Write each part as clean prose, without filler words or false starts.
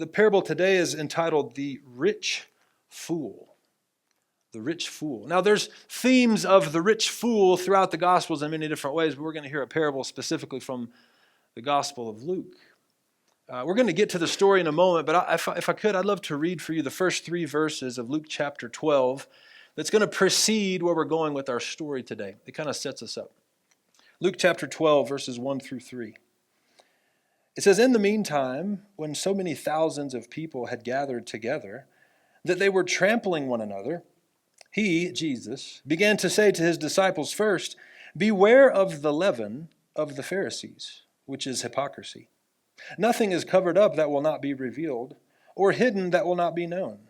the parable today is entitled The Rich Fool. The rich fool. Now, there's themes of the rich fool throughout the Gospels in many different ways, but we're going to hear a parable specifically from the Gospel of Luke. We're going to get to the story in a moment, but if I could, I'd love to read for you the first 3 verses of Luke chapter 12 that's going to precede where we're going with our story today. It kind of sets us up. Luke chapter 12, verses 1 through 3. It says, "In the meantime, when so many thousands of people had gathered together that they were trampling one another, he, Jesus, began to say to his disciples first, 'Beware of the leaven of the Pharisees, which is hypocrisy. Nothing is covered up that will not be revealed, or hidden that will not be known.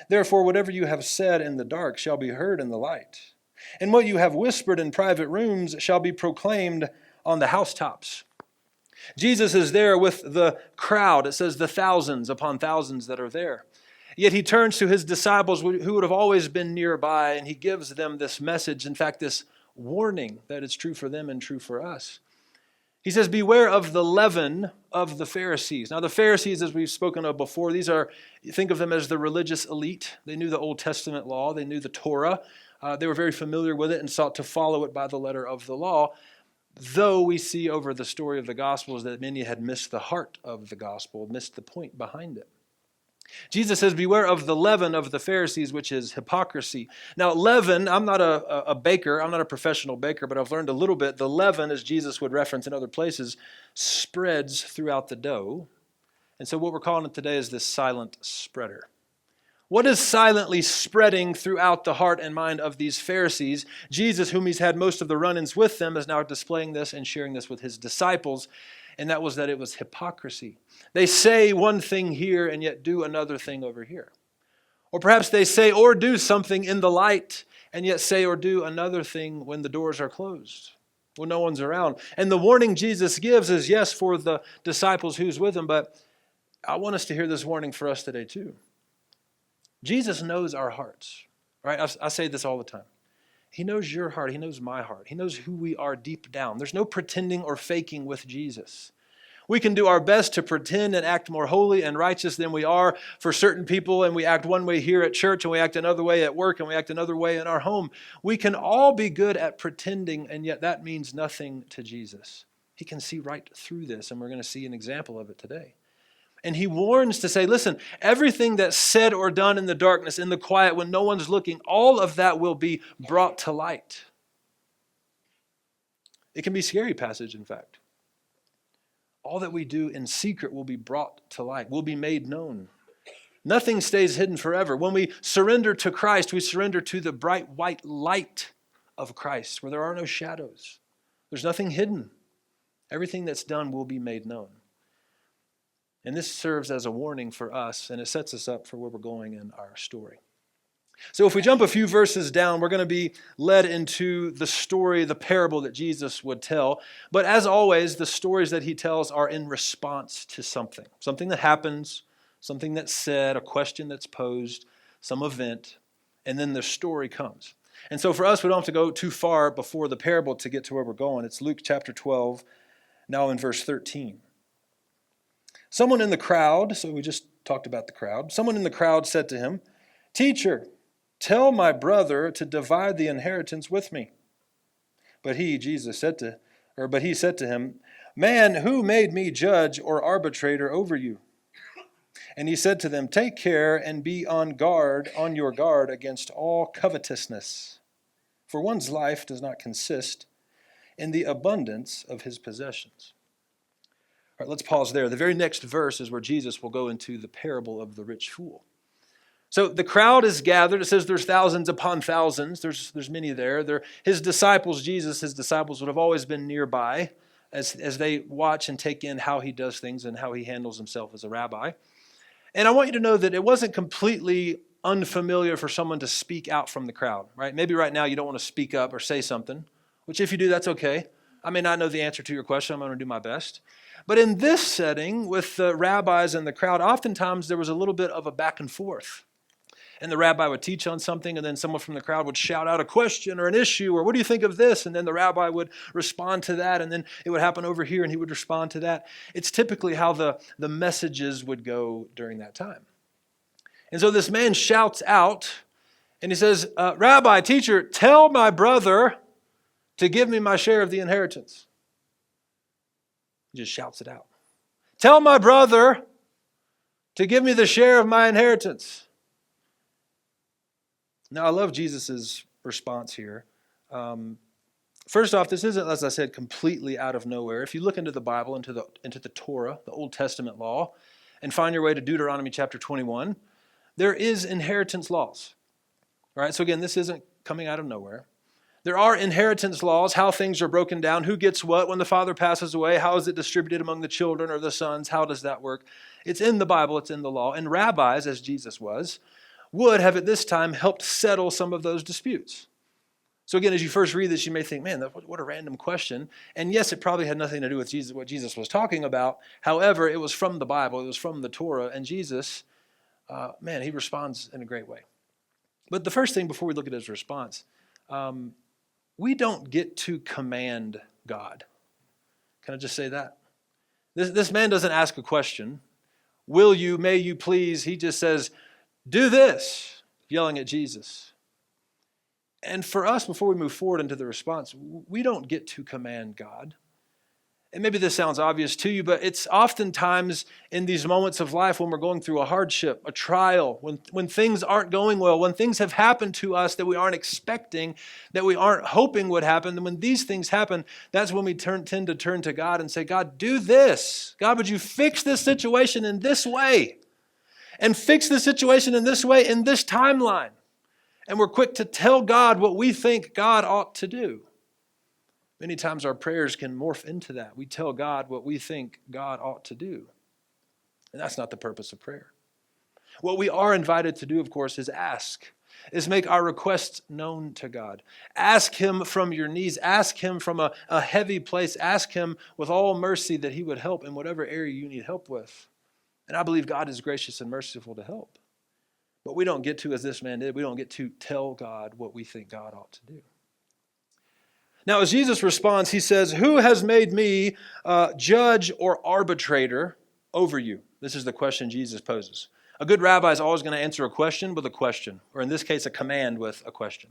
Therefore, whatever you have said in the dark shall be heard in the light, and what you have whispered in private rooms shall be proclaimed on the housetops.'" Jesus is there with the crowd. It says the thousands upon thousands that are there. Yet he turns to his disciples who would have always been nearby, and he gives them this message, in fact, this warning that is true for them and true for us. He says, "Beware of the leaven of the Pharisees." Now, the Pharisees, as we've spoken of before, think of them as the religious elite. They knew the Old Testament law. They knew the Torah. They were very familiar with it and sought to follow it by the letter of the law, though we see over the story of the Gospels that many had missed the heart of the gospel, missed the point behind it. Jesus says, "Beware of the leaven of the Pharisees, which is hypocrisy." Now, leaven, I'm not a baker, I'm not a professional baker, but I've learned a little bit. The leaven, as Jesus would reference in other places, spreads throughout the dough. And so what we're calling it today is this silent spreader. What is silently spreading throughout the heart and mind of these Pharisees? Jesus, whom he's had most of the run-ins with them, is now displaying this and sharing this with his disciples. And that was that it was hypocrisy. They say one thing here and yet do another thing over here. Or perhaps they say or do something in the light and yet say or do another thing when the doors are closed, when no one's around. And the warning Jesus gives is, yes, for the disciples who's with him, but I want us to hear this warning for us today too. Jesus knows our hearts, right? I say this all the time. He knows your heart. He knows my heart. He knows who we are deep down. There's no pretending or faking with Jesus. We can do our best to pretend and act more holy and righteous than we are for certain people, and we act one way here at church, and we act another way at work, and we act another way in our home. We can all be good at pretending, and yet that means nothing to Jesus. He can see right through this, and we're going to see an example of it today. And he warns to say, listen, everything that's said or done in the darkness, in the quiet, when no one's looking, all of that will be brought to light. It can be a scary passage, in fact. All that we do in secret will be brought to light, will be made known. Nothing stays hidden forever. When we surrender to Christ, we surrender to the bright white light of Christ, where there are no shadows. There's nothing hidden. Everything that's done will be made known. And this serves as a warning for us, and it sets us up for where we're going in our story. So if we jump a few verses down, we're going to be led into the story, the parable that Jesus would tell. But as always, the stories that he tells are in response to something that happens, something that's said, a question that's posed, some event, and then the story comes. And so for us, we don't have to go too far before the parable to get to where we're going. It's Luke chapter 12, now in verse 13. Someone in the crowd, so we just talked about the crowd, someone in the crowd said to him, "Teacher, tell my brother to divide the inheritance with me." But he said to him, "Man, who made me judge or arbitrator over you?" And he said to them, "Take care and be on your guard against all covetousness. For one's life does not consist in the abundance of his possessions." All right, let's pause there. The very next verse is where Jesus will go into the parable of the rich fool. So the crowd is gathered. It says there's thousands upon thousands. There's many there. His disciples would have always been nearby as they watch and take in how he does things and how he handles himself as a rabbi. And I want you to know that it wasn't completely unfamiliar for someone to speak out from the crowd, right? Maybe right now you don't want to speak up or say something, which if you do, that's okay. I may not know the answer to your question. I'm going to do my best. But in this setting with the rabbis and the crowd, oftentimes there was a little bit of a back and forth. And the rabbi would teach on something, and then someone from the crowd would shout out a question or an issue, or what do you think of this? And then the rabbi would respond to that, and then it would happen over here, and he would respond to that. It's typically how the messages would go during that time. And so this man shouts out, and he says, Rabbi, teacher, tell my brother to give me my share of the inheritance. He just shouts it out. Tell my brother to give me the share of my inheritance. Now, I love Jesus' response here. First off, this isn't, as I said, completely out of nowhere. If you look into the Bible, into the Torah, the Old Testament law, and find your way to Deuteronomy chapter 21, there is inheritance laws. All right, so again, this isn't coming out of nowhere. There are inheritance laws, how things are broken down, who gets what when the father passes away, how is it distributed among the children or the sons, how does that work? It's in the Bible, it's in the law. And rabbis, as Jesus was, would have at this time helped settle some of those disputes. So again, as you first read this, you may think, man, what a random question. And yes, it probably had nothing to do with Jesus, what Jesus was talking about. However, it was from the Bible, it was from the Torah, and Jesus, he responds in a great way. But the first thing before we look at his response, we don't get to command God. Can I just say that? This man doesn't ask a question. Will you, may you please? He just says, do this, yelling at Jesus. And for us, before we move forward into the response, we don't get to command God. And maybe this sounds obvious to you, but it's oftentimes in these moments of life when we're going through a hardship, a trial, when things aren't going well, when things have happened to us that we aren't expecting, that we aren't hoping would happen, and when these things happen, that's when we tend to turn to God and say, God, do this. God, would you fix this situation in this way? And fix the situation in this way, in this timeline. And we're quick to tell God what we think God ought to do. Many times our prayers can morph into that. We tell God what we think God ought to do. And that's not the purpose of prayer. What we are invited to do, of course, is ask, is make our requests known to God. Ask him from your knees. Ask him from a heavy place. Ask him with all mercy that he would help in whatever area you need help with. And I believe God is gracious and merciful to help. But we don't get to, as this man did, we don't get to tell God what we think God ought to do. Now, as Jesus responds, he says, who has made me judge or arbitrator over you? This is the question Jesus poses. A good rabbi is always going to answer a question with a question, or in this case, a command with a question.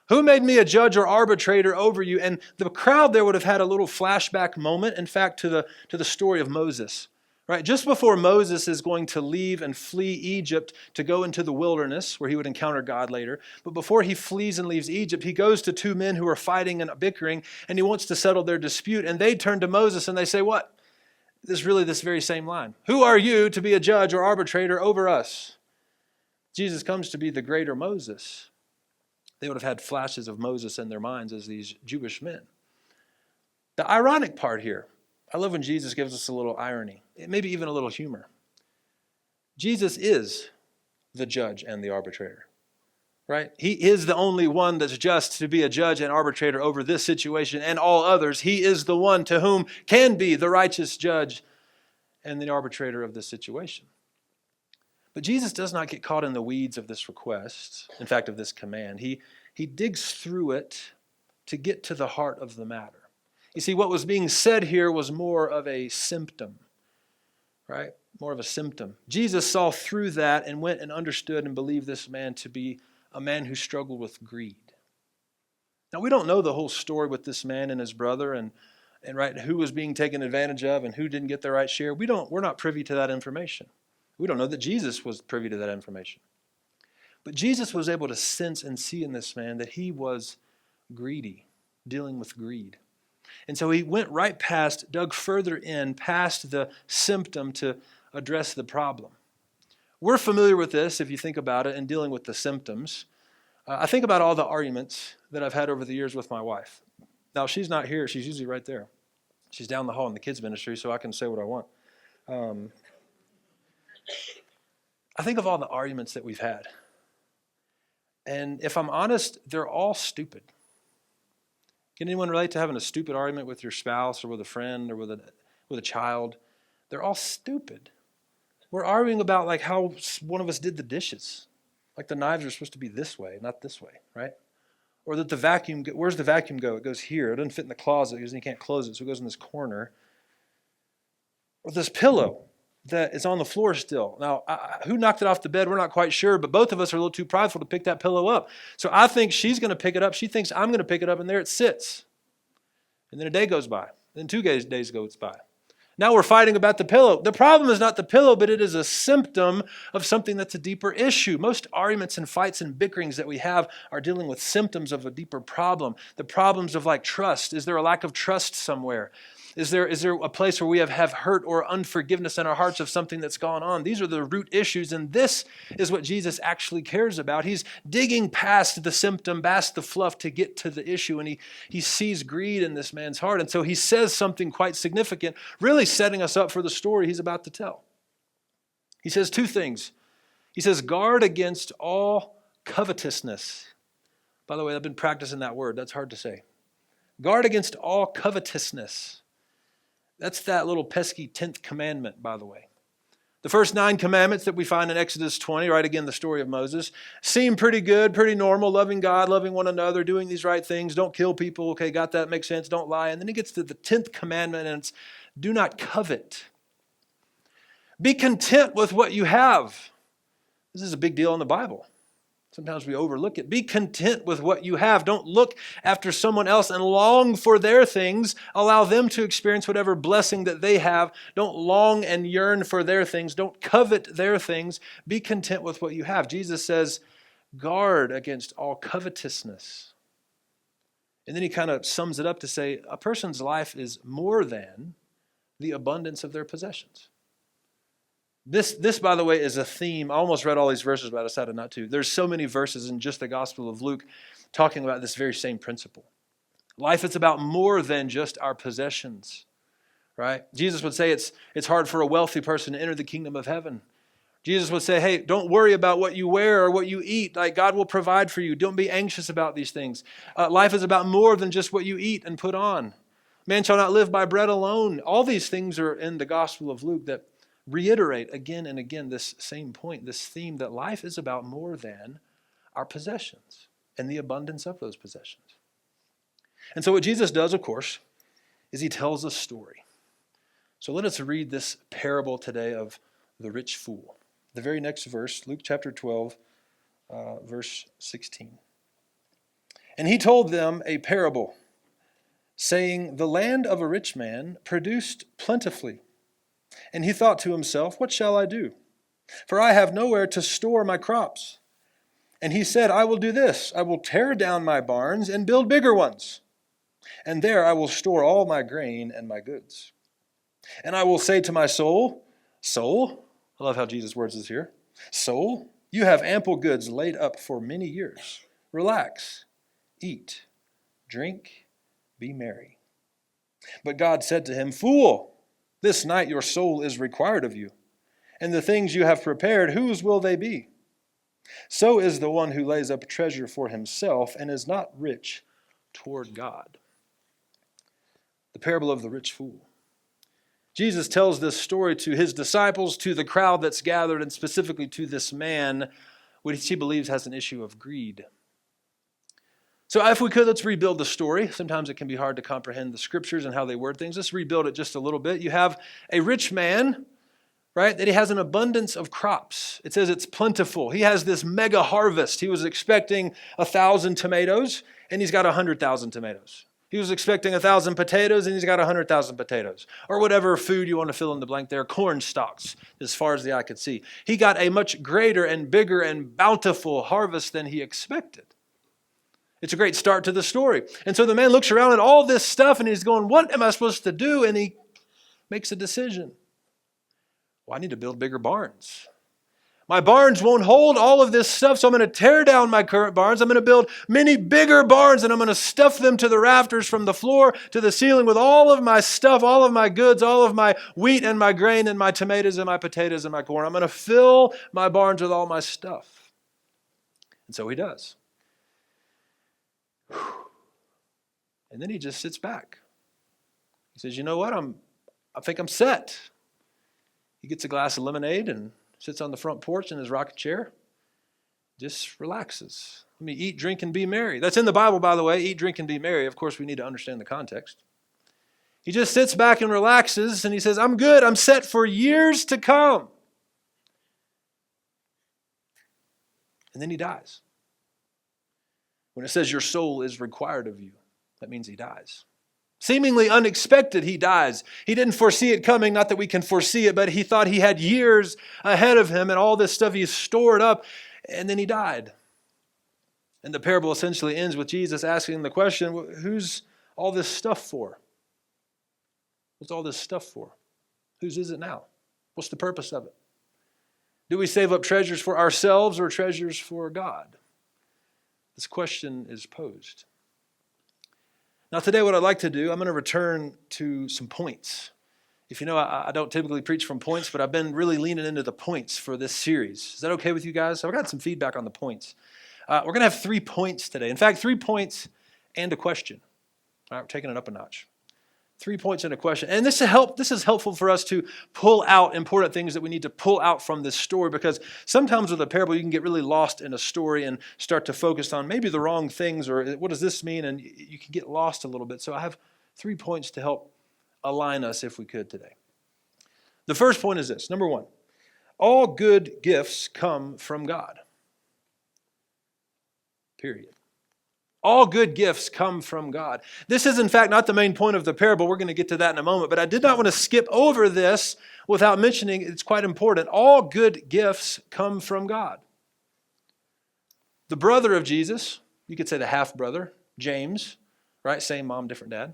Who made me a judge or arbitrator over you? And the crowd there would have had a little flashback moment, in fact, to the story of Moses. Right, just before Moses is going to leave and flee Egypt to go into the wilderness where he would encounter God later, but before he flees and leaves Egypt, he goes to two men who are fighting and bickering, and he wants to settle their dispute. And they turn to Moses and they say, what? This is really this very same line. Who are you to be a judge or arbitrator over us? Jesus comes to be the greater Moses. They would have had flashes of Moses in their minds as these Jewish men. The ironic part here, I love when Jesus gives us a little irony, maybe even a little humor. Jesus is the judge and the arbitrator, right? He is the only one that's just to be a judge and arbitrator over this situation and all others. He is the one to whom can be the righteous judge and the arbitrator of this situation. But Jesus does not get caught in the weeds of this request, in fact, of this command. He digs through it to get to the heart of the matter. You see, what was being said here was more of a symptom, right? More of a symptom. Jesus saw through that and went and understood and believed this man to be a man who struggled with greed. Now, we don't know the whole story with this man and his brother and right, who was being taken advantage of and who didn't get the right share. We're not privy to that information. We don't know that Jesus was privy to that information. But Jesus was able to sense and see in this man that he was greedy, dealing with greed. And so he went right past, dug further in, past the symptom to address the problem. We're familiar with this, if you think about it, in dealing with the symptoms. I think about all the arguments that I've had over the years with my wife. Now, she's not here. She's usually right there. She's down the hall in the kids' ministry, so I can say what I want. I think of all the arguments that we've had. And if I'm honest, they're all stupid. Can anyone relate to having a stupid argument with your spouse or with a friend or with a child? They're all stupid. We're arguing about like how one of us did the dishes. Like the knives are supposed to be this way, not this way, right? Or that the vacuum, where's the vacuum go? It goes here. It doesn't fit in the closet because you can't close it, so it goes in this corner. Or this pillow that is on the floor still. Now, who knocked it off the bed? We're not quite sure, but both of us are a little too prideful to pick that pillow up. So I think she's going to pick it up. She thinks I'm going to pick it up, and there it sits. And then a day goes by. Then 2 days goes by. Now we're fighting about the pillow. The problem is not the pillow, but it is a symptom of something that's a deeper issue. Most arguments and fights and bickerings that we have are dealing with symptoms of a deeper problem. The problems of like trust. Is there a lack of trust somewhere? Is there a place where we have hurt or unforgiveness in our hearts of something that's gone on? These are the root issues, and this is what Jesus actually cares about. He's digging past the symptom, past the fluff to get to the issue, and he sees greed in this man's heart. And so he says something quite significant, really setting us up for the story he's about to tell. He says 2 things. He says, guard against all covetousness. By the way, I've been practicing that word. That's hard to say. Guard against all covetousness. That's that little pesky 10th commandment, by the way. The first 9 commandments that we find in Exodus 20, right, again, the story of Moses, seem pretty good, pretty normal, loving God, loving one another, doing these right things, don't kill people, okay, got that, makes sense, don't lie. And then he gets to the 10th commandment, and it's do not covet. Be content with what you have. This is a big deal in the Bible. Sometimes we overlook it. Be content with what you have. Don't look after someone else and long for their things. Allow them to experience whatever blessing that they have. Don't long and yearn for their things. Don't covet their things. Be content with what you have. Jesus says, guard against all covetousness. And then he kind of sums it up to say, a person's life is more than the abundance of their possessions. This, by the way, is a theme. I almost read all these verses, but I decided not to. There's so many verses in just the Gospel of Luke talking about this very same principle. Life is about more than just our possessions, right? Jesus would say it's hard for a wealthy person to enter the kingdom of heaven. Jesus would say, hey, don't worry about what you wear or what you eat. Like God will provide for you. Don't be anxious about these things. Life is about more than just what you eat and put on. Man shall not live by bread alone. All these things are in the Gospel of Luke that reiterate again and again this same point, this theme that life is about more than our possessions and the abundance of those possessions. And so what Jesus does, of course, is he tells a story. So let us read this parable today of the rich fool. The very next verse, Luke chapter 12, verse 16. And he told them a parable, saying, the land of a rich man produced plentifully. And he thought to himself, what shall I do? For I have nowhere to store my crops. And he said, I will do this. I will tear down my barns and build bigger ones. And there I will store all my grain and my goods. And I will say to my soul, soul, I love how Jesus words this here. Soul, you have ample goods laid up for many years. Relax, eat, drink, be merry. But God said to him, fool, this night your soul is required of you, and the things you have prepared, whose will they be? So is the one who lays up treasure for himself and is not rich toward God. The parable of the rich fool. Jesus tells this story to his disciples, to the crowd that's gathered, and specifically to this man, which he believes has an issue of greed. So if we could, let's rebuild the story. Sometimes it can be hard to comprehend the scriptures and how they word things. Let's rebuild it just a little bit. You have a rich man, right, that he has an abundance of crops. It says it's plentiful. He has this mega harvest. He was expecting 1,000 tomatoes, and he's got 100,000 tomatoes. He was expecting 1,000 potatoes, and he's got 100,000 potatoes. Or whatever food you want to fill in the blank there, corn stalks, as far as the eye could see. He got a much greater and bigger and bountiful harvest than he expected. It's a great start to the story. And so the man looks around at all this stuff and he's going, what am I supposed to do? And he makes a decision. Well, I need to build bigger barns. My barns won't hold all of this stuff, so I'm going to tear down my current barns. I'm going to build many bigger barns, and I'm going to stuff them to the rafters from the floor to the ceiling with all of my stuff, all of my goods, all of my wheat and my grain and my tomatoes and my potatoes and my corn. I'm going to fill my barns with all my stuff. And so he does. And then he just sits back. He says, you know what? I think I'm set. He gets a glass of lemonade and sits on the front porch in his rocking chair. just relaxes. Let me eat, drink, and be merry. That's in the Bible, by the way, eat, drink, and be merry. Of course, we need to understand the context. He just sits back and relaxes, and he says, I'm good. I'm set for years to come. And then he dies. When it says your soul is required of you, that means he dies. Seemingly unexpected, he dies. He didn't foresee it coming, not that we can foresee it, but he thought he had years ahead of him and all this stuff he's stored up, and then he died. And the parable essentially ends with Jesus asking the question, who's all this stuff for? What's all this stuff for? Whose is it now? What's the purpose of it? Do we save up treasures for ourselves or treasures for God? This question is posed. Now today what I'd like to do, I'm going to return to some points. If you know, I don't typically preach from points, but I've been really leaning into the points for this series. Is that okay with you guys? So I've got some feedback on the points. We're going to have 3 points today. In fact, 3 points and a question. All right, we're taking it up a notch. 3 points and a question. And this is helpful for us to pull out important things that we need to pull out from this story, because sometimes with a parable you can get really lost in a story and start to focus on maybe the wrong things or what does this mean, and you can get lost a little bit. So I have 3 points to help align us if we could today. The first point is this. Number 1, all good gifts come from God. Period. All good gifts come from God. This is, in fact, not the main point of the parable. We're going to get to that in a moment. But I did not want to skip over this without mentioning it's quite important. All good gifts come from God. The brother of Jesus, you could say the half-brother, James, right? Same mom, different dad.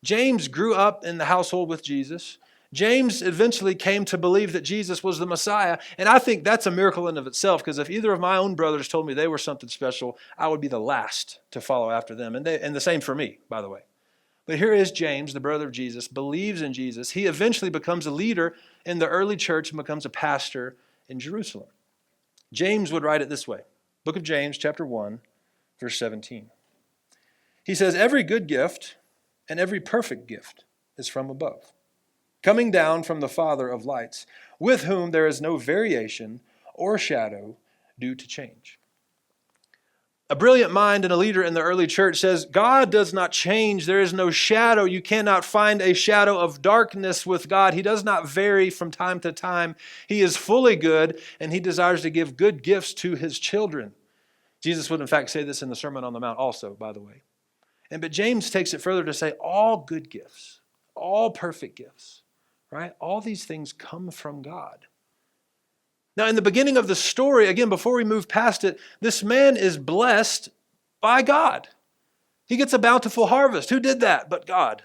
James grew up in the household with Jesus. James eventually came to believe that Jesus was the Messiah, and I think that's a miracle in of itself, because if either of my own brothers told me they were something special, I would be the last to follow after them, and the same for me, by the way. But here is James, the brother of Jesus, believes in Jesus. He eventually becomes a leader in the early church and becomes a pastor in Jerusalem. James would write it this way, Book of James, chapter 1, verse 17. He says, every good gift and every perfect gift is from above, coming down from the Father of lights, with whom there is no variation or shadow due to change. A brilliant mind and a leader in the early church says, God does not change. There is no shadow. You cannot find a shadow of darkness with God. He does not vary from time to time. He is fully good, and he desires to give good gifts to his children. Jesus would, in fact, say this in the Sermon on the Mount also, by the way. But James takes it further to say all good gifts, all perfect gifts, right? All these things come from God. Now, in the beginning of the story, again, before we move past it, this man is blessed by God. He gets a bountiful harvest. Who did that but God?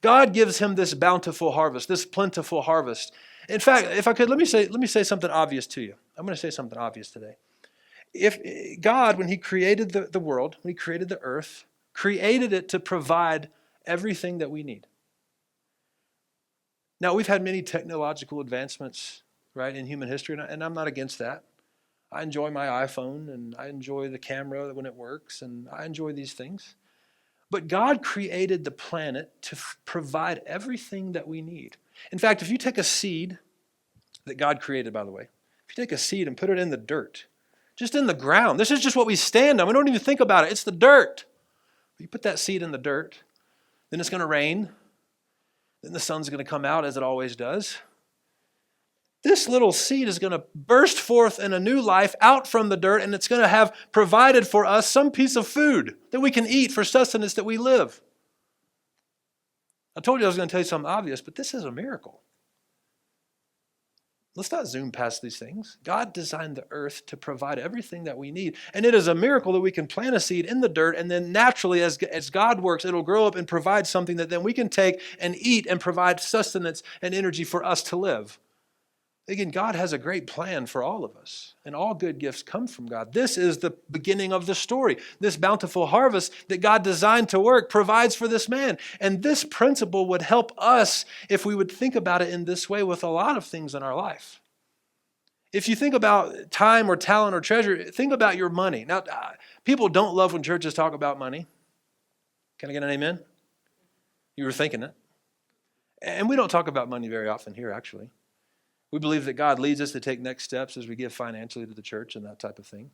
God gives him this bountiful harvest, this plentiful harvest. In fact, if I could, let me say something obvious to you. I'm going to say something obvious today. If God, when he created the world, when he created the earth, created it to provide everything that we need. Now, we've had many technological advancements, right, in human history, and I'm not against that. I enjoy my iPhone, and I enjoy the camera when it works, and I enjoy these things. But God created the planet to provide everything that we need. In fact, if you take a seed that God created, by the way, if you take a seed and put it in the dirt, just in the ground, this is just what we stand on. We don't even think about it. It's the dirt. You put that seed in the dirt, then it's going to rain. Then the sun's going to come out as it always does. This little seed is going to burst forth in a new life out from the dirt, and it's going to have provided for us some piece of food that we can eat for sustenance that we live. I told you I was going to tell you something obvious, but this is a miracle. Let's not zoom past these things. God designed the earth to provide everything that we need. And it is a miracle that we can plant a seed in the dirt, and then naturally, as God works, it'll grow up and provide something that then we can take and eat and provide sustenance and energy for us to live. Again, God has a great plan for all of us, and all good gifts come from God. This is the beginning of the story. This bountiful harvest that God designed to work provides for this man. And this principle would help us if we would think about it in this way with a lot of things in our life. If you think about time or talent or treasure, think about your money. Now, people don't love when churches talk about money. Can I get an amen? You were thinking it. And we don't talk about money very often here, actually. We believe that God leads us to take next steps as we give financially to the church and that type of thing.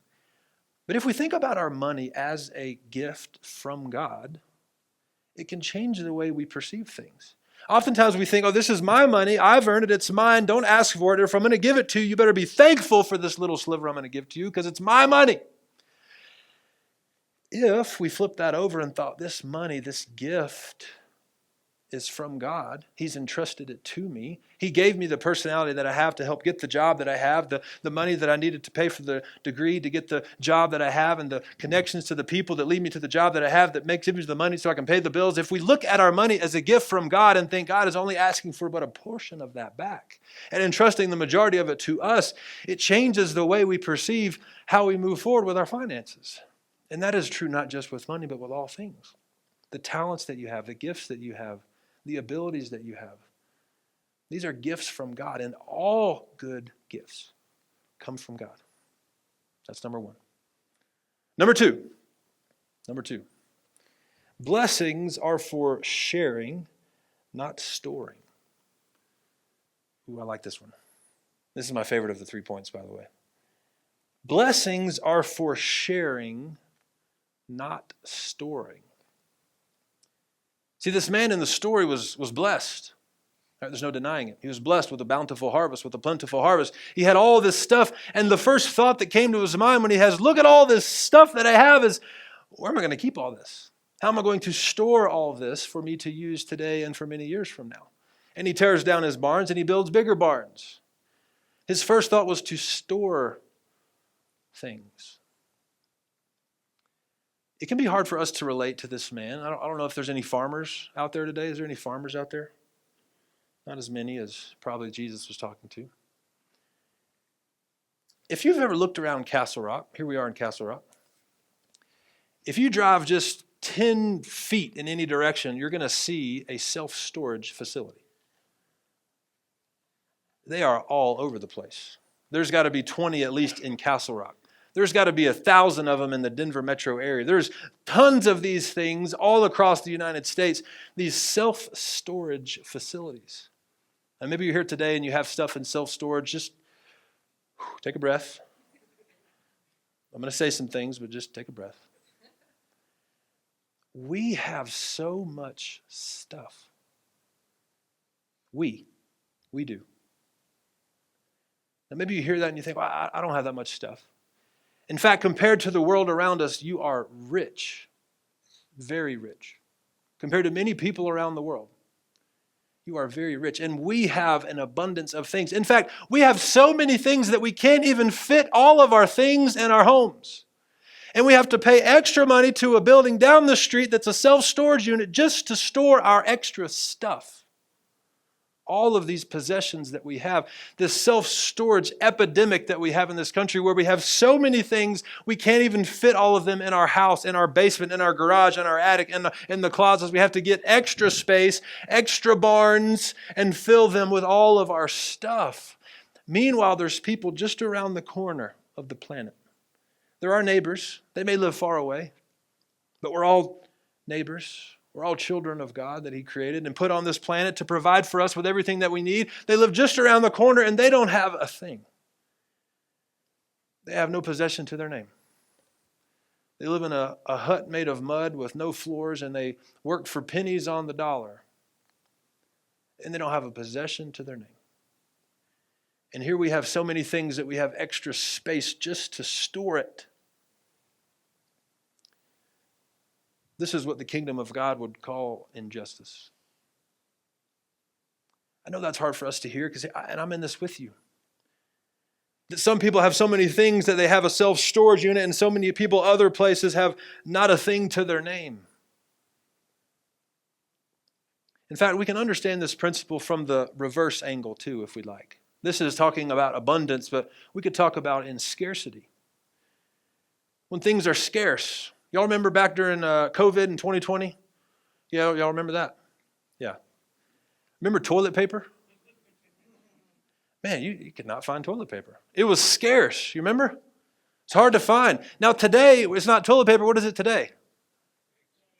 But if we think about our money as a gift from God, it can change the way we perceive things. Oftentimes we think, oh, this is my money. I've earned it. It's mine. Don't ask for it. If I'm going to give it to you, you better be thankful for this little sliver I'm going to give to you because it's my money. If we flip that over and thought, this money, this gift is from God. He's entrusted it to me. He gave me the personality that I have to help get the job that I have, the money that I needed to pay for the degree to get the job that I have, and the connections to the people that lead me to the job that I have that makes me the money so I can pay the bills. If we look at our money as a gift from God and think God is only asking for but a portion of that back and entrusting the majority of it to us, it changes the way we perceive how we move forward with our finances. And that is true not just with money, but with all things. The talents that you have, the gifts that you have, the abilities that you have. These are gifts from God, and all good gifts come from God. That's number one. Number two. Blessings are for sharing, not storing. Ooh, I like this one. This is my favorite of the 3 points, by the way. Blessings are for sharing, not storing. See, this man in the story was blessed. Right, there's no denying it. He was blessed with a bountiful harvest, with a plentiful harvest. He had all this stuff, and the first thought that came to his mind when he has, look at all this stuff that I have is, where am I going to keep all this? How am I going to store all this for me to use today and for many years from now? And he tears down his barns and he builds bigger barns. His first thought was to store things. It can be hard for us to relate to this man. I don't know if there's any farmers out there today. Is there any farmers out there? Not as many as probably Jesus was talking to. If you've ever looked around Castle Rock, here we are in Castle Rock. If you drive just 10 feet in any direction, you're going to see a self-storage facility. They are all over the place. There's got to be 20 at least in Castle Rock. There's got to be 1,000 of them in the Denver metro area. There's tons of these things all across the United States, these self-storage facilities. And maybe you're here today and you have stuff in self-storage. Just take a breath. I'm going to say some things, but just take a breath. We have so much stuff. We do. Now maybe you hear that and you think, well, I don't have that much stuff. In fact, compared to the world around us, you are rich, very rich. Compared to many people around the world, you are very rich. And we have an abundance of things. In fact, we have so many things that we can't even fit all of our things in our homes. And we have to pay extra money to a building down the street that's a self-storage unit just to store our extra stuff. All of these possessions that we have, this self-storage epidemic that we have in this country where we have so many things, we can't even fit all of them in our house, in our basement, in our garage, in our attic, in the closets. We have to get extra space, extra barns, and fill them with all of our stuff. Meanwhile, there's people just around the corner of the planet. They're our neighbors. They may live far away, but we're all neighbors. We're all children of God that He created and put on this planet to provide for us with everything that we need. They live just around the corner and they don't have a thing. They have no possession to their name. They live in a hut made of mud with no floors, and they work for pennies on the dollar. And they don't have a possession to their name. And here we have so many things that we have extra space just to store it. This is what the kingdom of God would call injustice. I know that's hard for us to hear, and I'm in this with you. That some people have so many things that they have a self-storage unit, and so many people other places have not a thing to their name. In fact, we can understand this principle from the reverse angle too, if we'd like. This is talking about abundance, but we could talk about in scarcity. When things are scarce. Y'all remember back during COVID in 2020? Yeah, y'all remember that? Yeah. Remember toilet paper? Man, you could not find toilet paper. It was scarce, you remember? It's hard to find. Now today, it's not toilet paper. What is it today?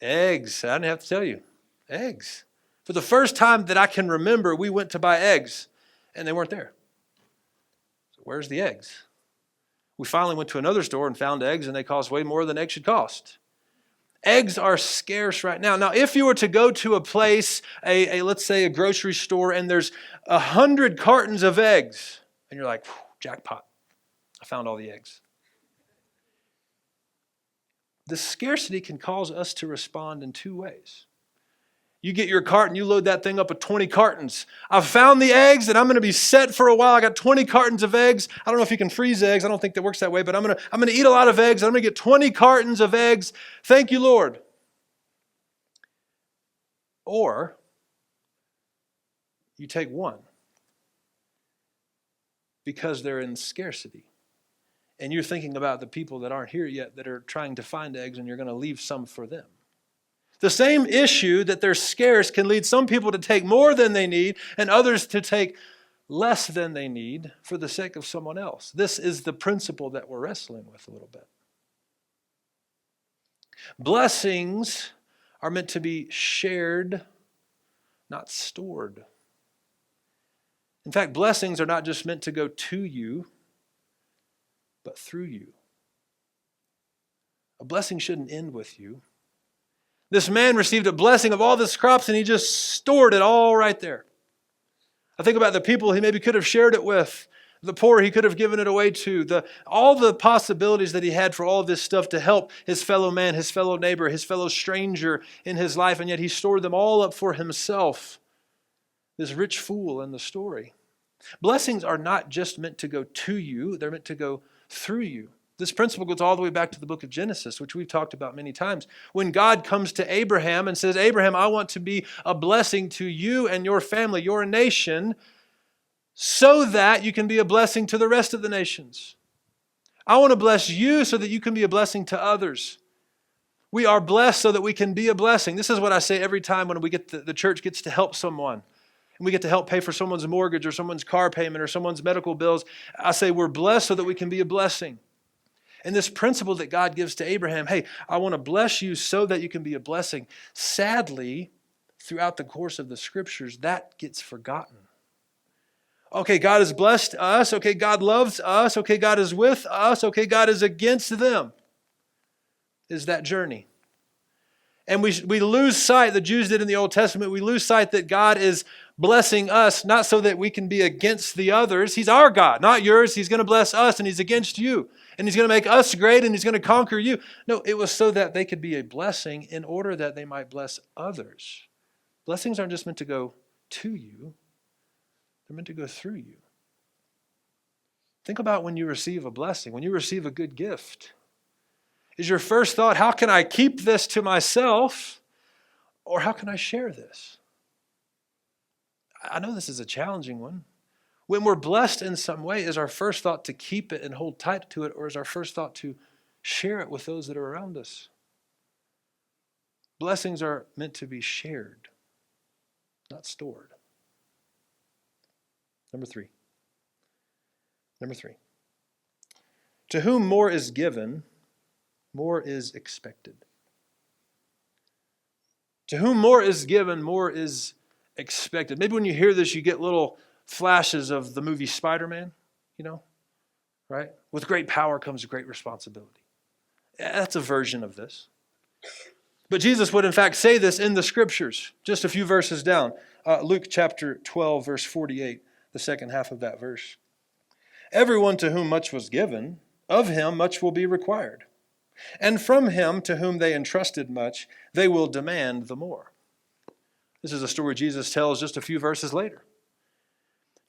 Eggs. I didn't have to tell you. Eggs. For the first time that I can remember, we went to buy eggs, and they weren't there. So where's the eggs? We finally went to another store and found eggs, and they cost way more than eggs should cost. Eggs are scarce right now. Now, if you were to go to a place, let's say a grocery store, and there's 100 cartons of eggs, and you're like, jackpot, I found all the eggs. The scarcity can cause us to respond in two ways. You get your cart and you load that thing up with 20 cartons. I've found the eggs and I'm going to be set for a while. I got 20 cartons of eggs. I don't know if you can freeze eggs. I don't think that works that way, but I'm going to eat a lot of eggs. I'm going to get 20 cartons of eggs. Thank you, Lord. Or you take one because they're in scarcity. And you're thinking about the people that aren't here yet that are trying to find eggs, and you're going to leave some for them. The same issue that they're scarce can lead some people to take more than they need and others to take less than they need for the sake of someone else. This is the principle that we're wrestling with a little bit. Blessings are meant to be shared, not stored. In fact, blessings are not just meant to go to you, but through you. A blessing shouldn't end with you. This man received a blessing of all this crops and he just stored it all right there. I think about the people he maybe could have shared it with, the poor he could have given it away to, all the possibilities that he had for all of this stuff to help his fellow man, his fellow neighbor, his fellow stranger in his life, and yet he stored them all up for himself. This rich fool in the story. Blessings are not just meant to go to you, they're meant to go through you. This principle goes all the way back to the book of Genesis, which we've talked about many times. When God comes to Abraham and says, Abraham, I want to be a blessing to you and your family, your nation, so that you can be a blessing to the rest of the nations. I want to bless you so that you can be a blessing to others. We are blessed so that we can be a blessing. This is what I say every time when the church gets to help someone. And we get to help pay for someone's mortgage or someone's car payment or someone's medical bills. I say we're blessed so that we can be a blessing. And this principle that God gives to Abraham, hey, I want to bless you so that you can be a blessing. Sadly, throughout the course of the scriptures, that gets forgotten. Okay, God has blessed us. Okay, God loves us. Okay, God is with us. Okay, God is against them. Is that journey. And we lose sight, the Jews did in the Old Testament, we lose sight that God is blessing us, not so that we can be against the others. He's our God, not yours. He's going to bless us and He's against you. And He's going to make us great and He's going to conquer you. No, it was so that they could be a blessing in order that they might bless others. Blessings aren't just meant to go to you. They're meant to go through you. Think about when you receive a blessing, when you receive a good gift. Is your first thought, how can I keep this to myself? Or how can I share this? I know this is a challenging one. When we're blessed in some way, is our first thought to keep it and hold tight to it, or is our first thought to share it with those that are around us? Blessings are meant to be shared, not stored. Number three. To whom more is given, more is expected. To whom more is given, more is expected. Maybe when you hear this, you get little flashes of the movie Spider-Man, right? With great power comes great responsibility. That's a version of this. But Jesus would in fact say this in the scriptures, just a few verses down. Luke chapter 12, verse 48, the second half of that verse. Everyone to whom much was given, of him much will be required. And from him to whom they entrusted much, they will demand the more. This is a story Jesus tells just a few verses later.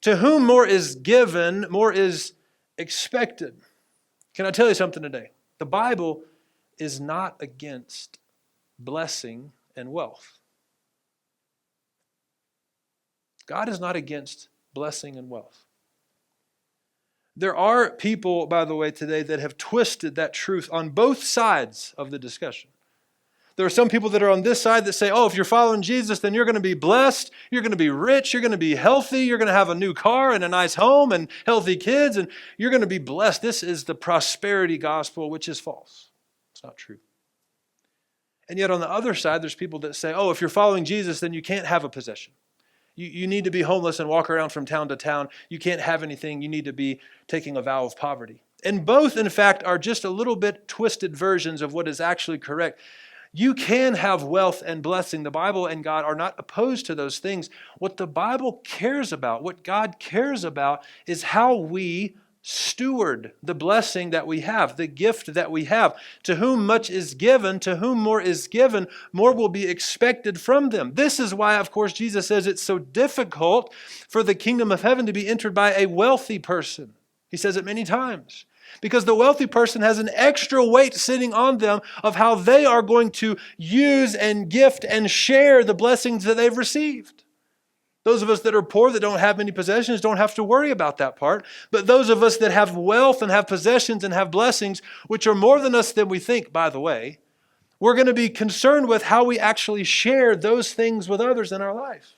To whom more is given, more is expected. Can I tell you something today? The Bible is not against blessing and wealth. God is not against blessing and wealth. There are people, by the way, today that have twisted that truth on both sides of the discussion. There are some people that are on this side that say, if you're following Jesus, then you're going to be blessed, you're going to be rich, you're going to be healthy, you're going to have a new car and a nice home and healthy kids, and you're going to be blessed. This is the prosperity gospel, which is false. It's not true. And yet on the other side, there's people that say, if you're following Jesus, then you can't have a possession. You need to be homeless and walk around from town to town. You can't have anything. You need to be taking a vow of poverty. And both, in fact, are just a little bit twisted versions of what is actually correct. You can have wealth and blessing. The Bible and God are not opposed to those things. What the Bible cares about, what God cares about, is how we steward the blessing that we have, the gift that we have. To whom much is given, to whom more is given, more will be expected from them. This is why, of course, Jesus says it's so difficult for the kingdom of heaven to be entered by a wealthy person. He says it many times. Because the wealthy person has an extra weight sitting on them of how they are going to use and gift and share the blessings that they've received. Those of us that are poor, that don't have many possessions, don't have to worry about that part. But those of us that have wealth and have possessions and have blessings, which are more than us than we think, by the way, we're going to be concerned with how we actually share those things with others in our life.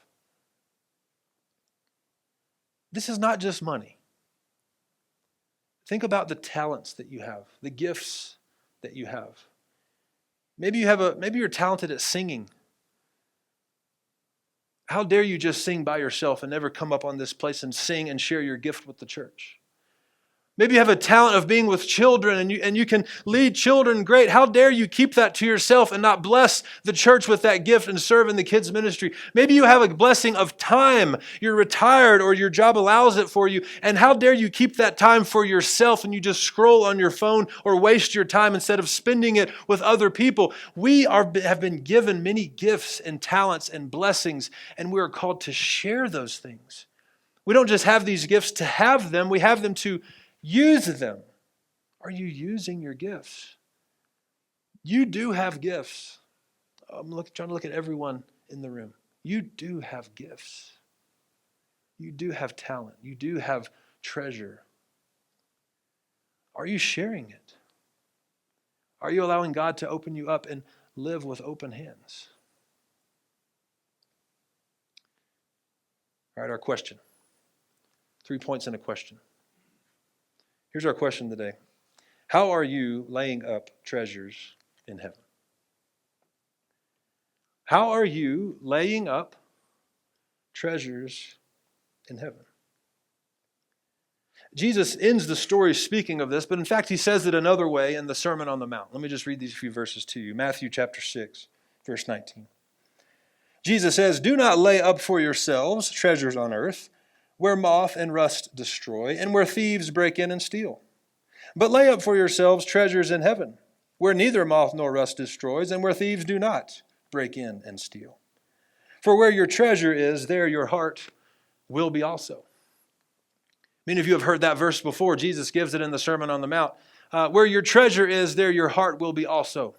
This is not just money. Think about the talents that you have, the gifts that you have. Maybe you're talented at singing. How dare you just sing by yourself and never come up on this place and sing and share your gift with the church? Maybe you have a talent of being with children and you can lead children great. How dare you keep that to yourself and not bless the church with that gift and serve in the kids' ministry? Maybe you have a blessing of time. You're retired or your job allows it for you. And how dare you keep that time for yourself and you just scroll on your phone or waste your time instead of spending it with other people? We have been given many gifts and talents and blessings, and we are called to share those things. We don't just have these gifts to have them, we have them to use them. Are you using your gifts? You do have gifts. I'm trying to look at everyone in the room. You do have gifts. You do have talent. You do have treasure. Are you sharing it? Are you allowing God to open you up and live with open hands? All right, our question. 3 points in a question. Here's our question today. How are you laying up treasures in heaven? How are you laying up treasures in heaven? Jesus ends the story speaking of this, but in fact he says it another way in the Sermon on the Mount. Let me just read these few verses to you. Matthew chapter 6, verse 19. Jesus says, "Do not lay up for yourselves treasures on earth, where moth and rust destroy, and where thieves break in and steal. But lay up for yourselves treasures in heaven, where neither moth nor rust destroys, and where thieves do not break in and steal. For where your treasure is, there your heart will be also." Many of you have heard that verse before. Jesus gives it in the Sermon on the Mount. Where your treasure is, there your heart will be also.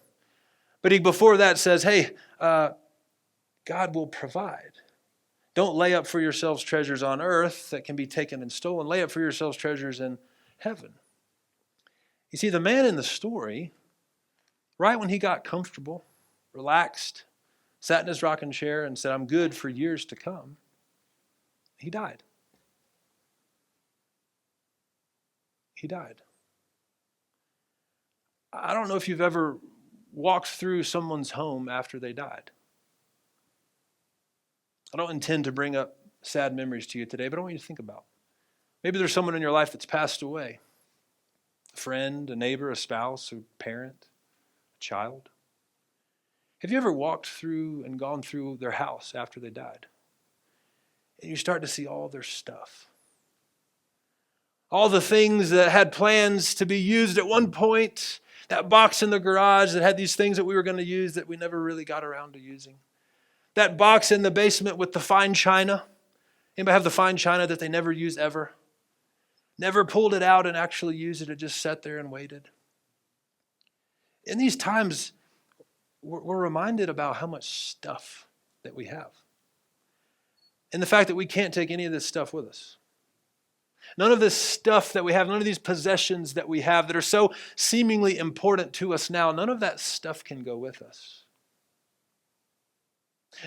But he before that says, hey, God will provide. Don't lay up for yourselves treasures on earth that can be taken and stolen. Lay up for yourselves treasures in heaven. You see, the man in the story, right when he got comfortable, relaxed, sat in his rocking chair and said, I'm good for years to come, he died. He died. I don't know if you've ever walked through someone's home after they died. I don't intend to bring up sad memories to you today, but I want you to think about. Maybe there's someone in your life that's passed away. A friend, a neighbor, a spouse, a parent, a child. Have you ever walked through and gone through their house after they died? And you start to see all their stuff. All the things that had plans to be used at one point. That box in the garage that had these things that we were going to use that we never really got around to using. That box in the basement with the fine china. Anybody have the fine china that they never use ever? Never pulled it out and actually used it. It just sat there and waited. In these times, we're reminded about how much stuff that we have. And the fact that we can't take any of this stuff with us. None of this stuff that we have, none of these possessions that we have that are so seemingly important to us now, none of that stuff can go with us.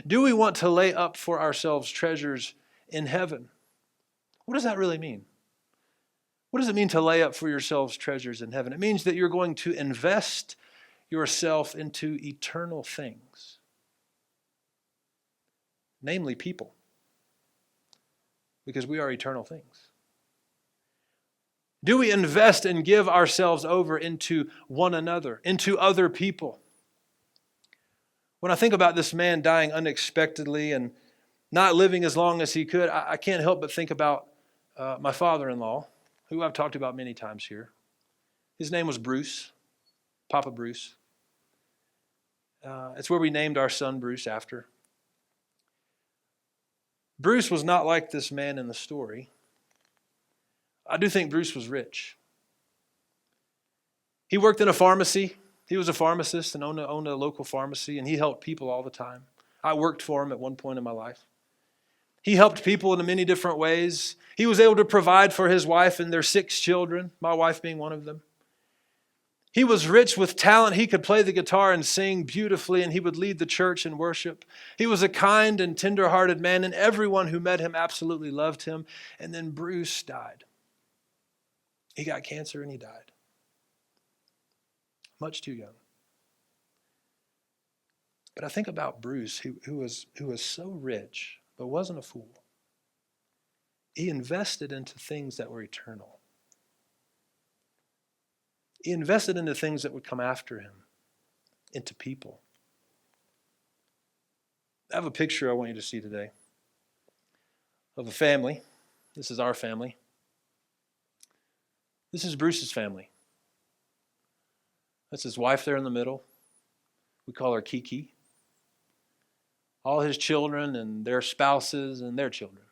Do we want to lay up for ourselves treasures in heaven? What does that really mean? What does it mean to lay up for yourselves treasures in heaven? It means that you're going to invest yourself into eternal things, namely people, because we are eternal things. Do we invest and give ourselves over into one another, into other people? When I think about this man dying unexpectedly and not living as long as he could, I can't help but think about my father-in-law, who I've talked about many times here. His name was Bruce, Papa Bruce. It's where we named our son Bruce after. Bruce was not like this man in the story. I do think Bruce was rich. He worked in a pharmacy. He was a pharmacist and owned a local pharmacy, and he helped people all the time. I worked for him at one point in my life. He helped people in many different ways. He was able to provide for his wife and their 6 children, my wife being one of them. He was rich with talent. He could play the guitar and sing beautifully, and he would lead the church in worship. He was a kind and tender-hearted man, and everyone who met him absolutely loved him. And then Bruce died. He got cancer and he died. Much too young. But I think about Bruce, who was so rich, but wasn't a fool. He invested into things that were eternal. He invested into things that would come after him, into people. I have a picture I want you to see today of a family. This is our family. This is Bruce's family. That's his wife there in the middle. We call her Kiki. All his children and their spouses and their children.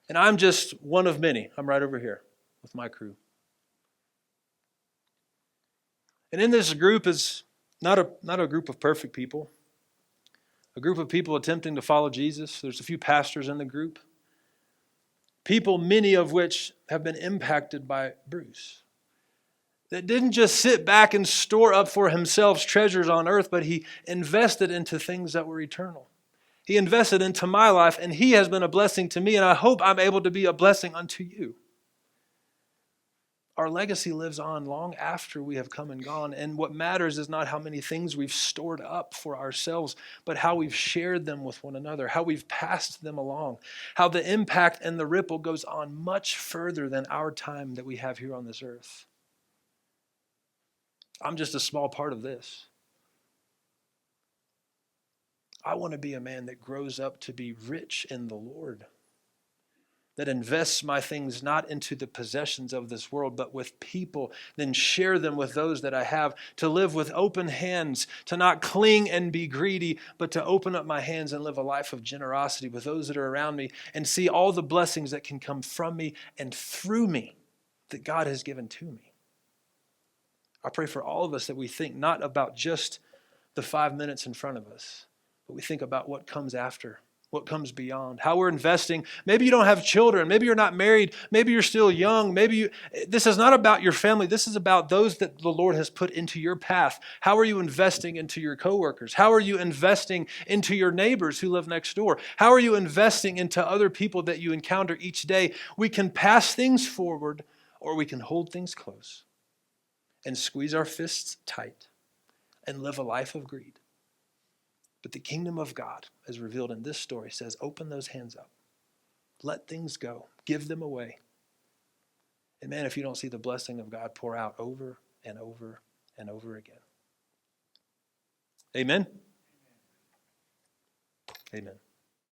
And I'm just one of many. I'm right over here with my crew. And in this group is not a group of perfect people. A group of people attempting to follow Jesus. There's a few pastors in the group. People, many of which have been impacted by Bruce. That didn't just sit back and store up for himself treasures on earth, but he invested into things that were eternal. He invested into my life, and he has been a blessing to me, and I hope I'm able to be a blessing unto you. Our legacy lives on long after we have come and gone, and what matters is not how many things we've stored up for ourselves, but how we've shared them with one another, how we've passed them along, how the impact and the ripple goes on much further than our time that we have here on this earth. I'm just a small part of this. I want to be a man that grows up to be rich in the Lord, that invests my things not into the possessions of this world, but with people, then share them with those that I have, to live with open hands, to not cling and be greedy, but to open up my hands and live a life of generosity with those that are around me and see all the blessings that can come from me and through me that God has given to me. I pray for all of us that we think not about just the 5 minutes in front of us, but we think about what comes after, what comes beyond, how we're investing. Maybe you don't have children. Maybe you're not married. Maybe you're still young. This is not about your family. This is about those that the Lord has put into your path. How are you investing into your coworkers? How are you investing into your neighbors who live next door? How are you investing into other people that you encounter each day? We can pass things forward, or we can hold things close and squeeze our fists tight and live a life of greed. But the kingdom of God, as revealed in this story, says, open those hands up. Let things go. Give them away. And man, if you don't see the blessing of God pour out over and over and over again. Amen? Amen.